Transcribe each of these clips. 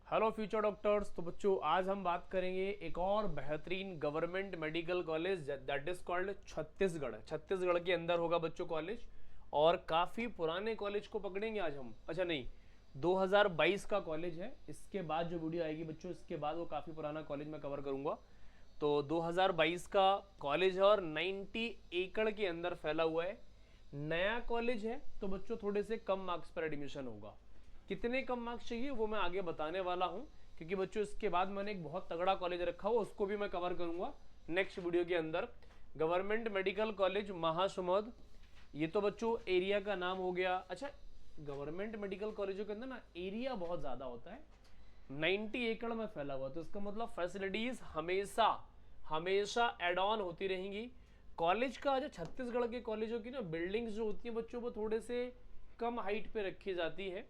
Hello future doctors. तो बच्चों आज हम बात करेंगे एक और बेहतरीन government medical college that is called Chhattisgarh. Chhattisgarh के अंदर होगा बच्चों कॉलेज, और काफ़ी पुराने कॉलेज को पकड़ेंगे आज हम। अच्छा नहीं, 2022 का कॉलेज है। इसके बाद जो वीडियो आएगी बच्चों, इसके बाद वो काफ़ी पुराना कॉलेज मैं कवर करूंगा। तो 2022 का कॉलेज है और 90 एकड़ के अंदर फैला हुआ है। नया कॉलेज है तो बच्चों थोड़े से कम मार्क्स पर एडमिशन होगा। कितने कम मार्क्स चाहिए वो मैं आगे बताने वाला हूं, क्योंकि बच्चों इसके बाद मैंने एक बहुत तगड़ा कॉलेज रखा हुआ, उसको भी मैं कवर करूंगा नेक्स्ट वीडियो के अंदर। गवर्नमेंट मेडिकल कॉलेज महासमुंद, ये तो बच्चों एरिया का नाम हो गया। अच्छा, गवर्नमेंट मेडिकल कॉलेजों के अंदर ना एरिया बहुत ज़्यादा होता है, 90 एकड़ में फैला हुआ, तो इसका मतलब फैसिलिटीज हमेशा हमेशा एड ऑन होती रहेंगी। कॉलेज का जो छत्तीसगढ़ के कॉलेजों की ना बिल्डिंग्स जो होती हैं बच्चों, वो थोड़े से कम हाइट पे रखी जाती है।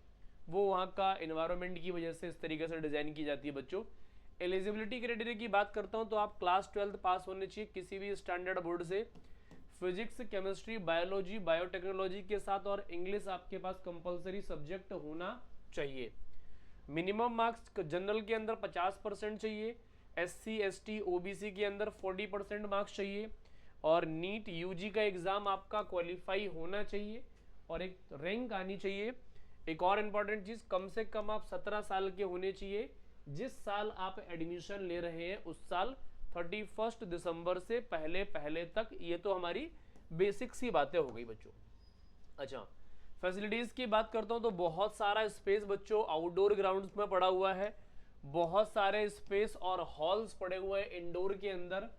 वो वहाँ का इन्वायरमेंट की वजह से इस तरीके से डिज़ाइन की जाती है बच्चों। एलिजिबिलिटी क्राइटेरिया की बात करता हूँ तो आप क्लास 12 पास होने चाहिए किसी भी स्टैंडर्ड बोर्ड से। फिजिक्स, केमिस्ट्री, बायोलॉजी, बायोटेक्नोलॉजी के साथ, और इंग्लिश आपके पास कंपलसरी सब्जेक्ट होना चाहिए। मिनिमम मार्क्स जनरल के अंदर 50% चाहिए, SC ST OBC के अंदर 40% मार्क्स चाहिए, और नीट यूजी का एग्जाम आपका क्वालिफाई होना चाहिए और एक रैंक आनी चाहिए। एक और इम्पॉर्टेंट चीज, कम से कम आप 17 साल के होने चाहिए। जिस साल आप एडमिशन ले रहे हैं उस साल 31 दिसंबर से पहले पहले तक। ये तो हमारी बेसिक सी बातें हो गई बच्चों। अच्छा, फैसिलिटीज की बात करता हूं तो बहुत सारा स्पेस बच्चों आउटडोर ग्राउंड्स में पड़ा हुआ है। बहुत सारे स्पेस और हॉल्स पड़े हुए हैं इंडोर के अंदर।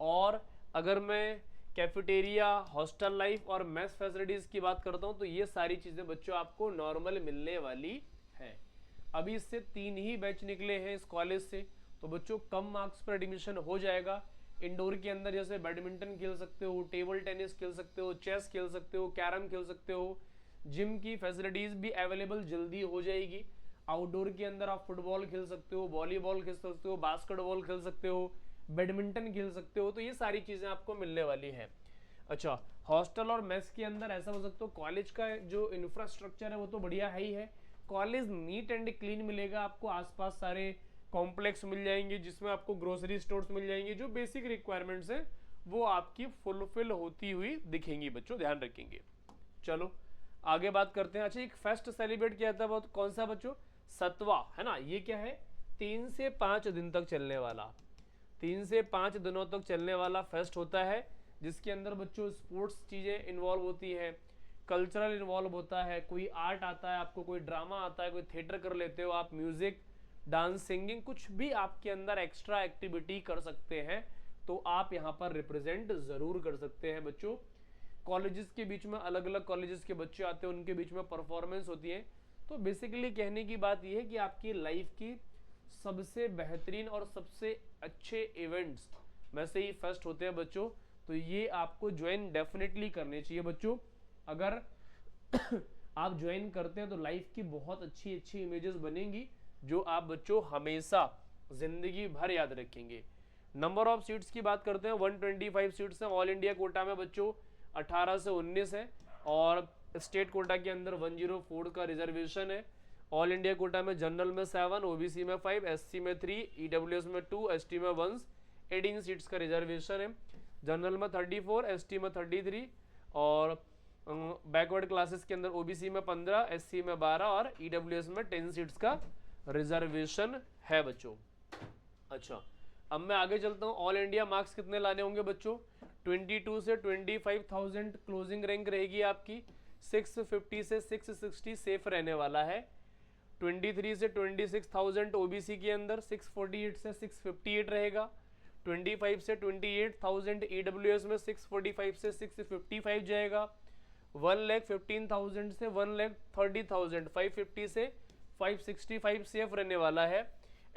और अगर मैं कैफेटेरिया, हॉस्टल लाइफ और मेस फैसिलिटीज की बात करता हूं तो ये सारी चीजें बच्चों आपको नॉर्मल मिलने वाली है। अभी इससे 3 ही बैच निकले हैं इस कॉलेज से, तो बच्चों कम मार्क्स पर एडमिशन हो जाएगा। इंडोर के अंदर जैसे बैडमिंटन खेल सकते हो, टेबल टेनिस खेल सकते हो, चेस खेल सकते हो, कैरम खेल सकते हो। जिम की फैसिलिटीज भी अवेलेबल जल्दी हो जाएगी। आउटडोर के अंदर आप फुटबॉल खेल सकते हो, वॉलीबॉल खेल सकते हो, बास्केटबॉल खेल सकते हो, बैडमिंटन खेल सकते हो। तो ये सारी चीजें आपको मिलने वाली है। अच्छा, हॉस्टल और मेस के अंदर ऐसा हो सकता है, कॉलेज का जो इंफ्रास्ट्रक्चर है वो तो बढ़िया है ही है। कॉलेज नीट एंड क्लीन मिलेगा आपको, आसपास सारे कॉम्प्लेक्स मिल जाएंगे जिसमें आपको ग्रोसरी स्टोर्स मिल जाएंगे। जो बेसिक रिक्वायरमेंट्स है वो आपकी फुलफिल होती हुई दिखेंगी बच्चों, ध्यान रखेंगे। चलो आगे बात करते हैं। अच्छा, एक फेस्ट सेलिब्रेट किया था, बहुत कौन सा बच्चों? सतवा, है ना। ये क्या है? 3 से 5 दिन तक चलने वाला, 3 से 5 दिनों तक चलने वाला फेस्ट होता है, जिसके अंदर बच्चों स्पोर्ट्स चीजें इन्वॉल्व होती है, कल्चरल इन्वॉल्व होता है, कोई आर्ट आता है आपको, कोई ड्रामा आता है, कोई थिएटर कर लेते हो आप, म्यूजिक, डांस, सिंगिंग, कुछ भी आपके अंदर एक्स्ट्रा एक्टिविटी कर सकते हैं तो आप यहाँ पर रिप्रेजेंट जरूर कर सकते हैं बच्चों। कॉलेजेस के बीच में अलग अलग कॉलेजेस के बच्चे आते हैं, उनके बीच में परफॉर्मेंस होती है। तो बेसिकली कहने की बात यह है कि आपकी लाइफ की सबसे बेहतरीन और सबसे अच्छे इवेंट्स में से ही फर्स्ट होते हैं बच्चों। तो ये आपको ज्वाइन डेफिनेटली करने चाहिए बच्चों। अगर आप ज्वाइन करते हैं तो लाइफ की बहुत अच्छी अच्छी इमेजेस बनेंगी, जो आप बच्चों हमेशा जिंदगी भर याद रखेंगे। नंबर ऑफ सीट्स की बात करते हैं, 125 सीट्स हैं ऑल इंडिया कोटा में बच्चों, 18 से 19 है, और स्टेट कोटा के अंदर 104 का रिजर्वेशन है। ऑल इंडिया कोटा में जनरल में 7, ओबीसी में 5, एससी में 3, ईडब्ल्यूएस में 2, एसटी में 1, 18 सीट्स का रिजर्वेशन है। जनरल में 34, एसटी में 33, और बैकवर्ड क्लासेस के अंदर ओबीसी में 15, एससी में 12 और ईडब्ल्यूएस में 10 सीट्स का रिजर्वेशन है बच्चों। अच्छा, अब मैं आगे चलता हूं। ऑल इंडिया मार्क्स कितने लाने होंगे बच्चों? 22 से 25,000 क्लोजिंग रैंक रहेगी आपकी, 650 से 660 सेफ रहने वाला है। 23 से 26,000 ओबीसी के अंदर, 648 से 658 रहेगा। 25 से 28,000 ईडब्ल्यूएस में 645 से 655 जाएगा। 1,15,000 से 1,30,000, 550 से 565 सेफ रहने वाला है।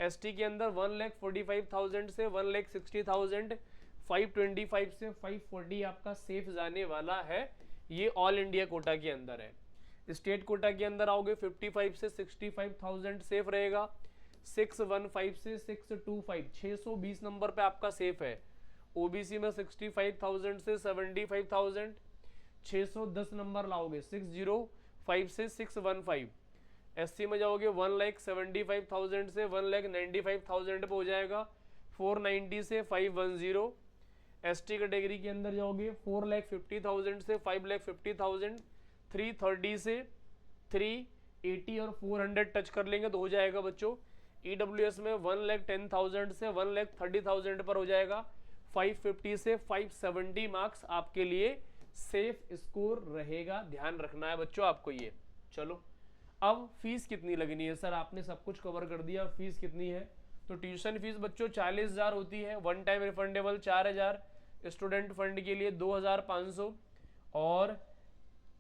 एसटी के अंदर 1,45,000 से 1,60,000, 525 से 540 आपका सेफ जाने वाला है। ये ऑल इंडिया कोटा के अंदर है। स्टेट कोटा के अंदर आओगे 55 से 65,000 सेफ रहेगा। 615 से 625, 620 नंबर पे आपका सेफ है। ओबीसी में 65,000 से 75,000, 610 नंबर लाओगे, 605 से 615। SC में जाओगे 1,75,000 से 1,95,000 पे हो जाएगा, 490 से 510। ST कैटेगरी के अंदर जाओगे 4,50,000 से 5,50,000, 330 से 380 और 400 टच कर लेंगे तो हो जाएगा बच्चों। EWS में 1,10,000 से 1,30,000 पर हो जाएगा, 550 से 570 मार्क्स आपके लिए सेफ स्कोर रहेगा, ध्यान रखना है बच्चों आपको ये। चलो अब फीस कितनी लगनी है सर, आपने सब कुछ कवर कर दिया, फीस कितनी है? तो ट्यूशन फीस बच्चों 40,000 होती है, one time refundable 4,000, student fund के लिए 2,500, और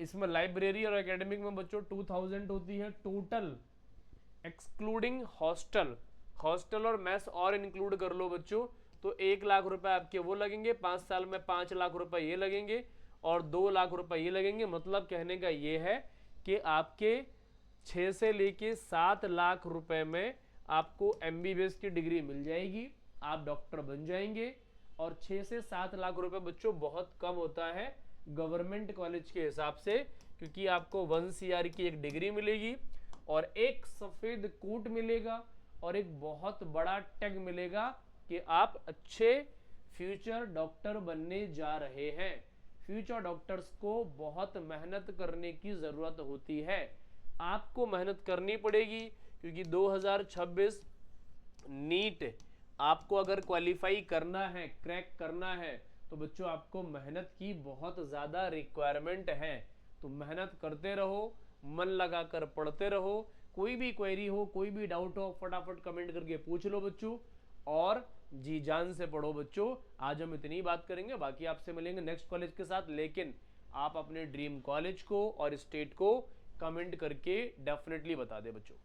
इसमें लाइब्रेरी और एकेडमिक में बच्चों 2,000 होती है टोटल, एक्सक्लूडिंग हॉस्टल। हॉस्टल और मेस और इंक्लूड कर लो बच्चों तो 1 लाख रुपए आपके वो लगेंगे, 5 साल में 5 लाख रुपए ये लगेंगे और 2 लाख रुपए ये लगेंगे। मतलब कहने का ये है कि आपके 6 से लेके 7 लाख रुपए में आपको MBBS की डिग्री मिल जाएगी, आप डॉक्टर बन जाएंगे। और 6 से 7 लाख रुपए बच्चों बहुत कम होता है गवर्नमेंट कॉलेज के हिसाब से, क्योंकि आपको 1 CR की एक डिग्री मिलेगी और एक सफेद कोट मिलेगा और एक बहुत बड़ा टैग मिलेगा कि आप अच्छे फ्यूचर डॉक्टर बनने जा रहे हैं। फ्यूचर डॉक्टर्स को बहुत मेहनत करने की जरूरत होती है, आपको मेहनत करनी पड़ेगी, क्योंकि 2026 नीट आपको अगर क्वालिफाई करना है, क्रैक करना है, तो बच्चों आपको मेहनत की बहुत ज़्यादा रिक्वायरमेंट है। तो मेहनत करते रहो, मन लगाकर पढ़ते रहो, कोई भी क्वेरी हो, कोई भी डाउट हो, फटाफट कमेंट करके पूछ लो बच्चों, और जी जान से पढ़ो बच्चों। आज हम इतनी बात करेंगे, बाकी आपसे मिलेंगे नेक्स्ट कॉलेज के साथ, लेकिन आप अपने ड्रीम कॉलेज को और स्टेट को कमेंट करके डेफिनेटली बता दे बच्चों।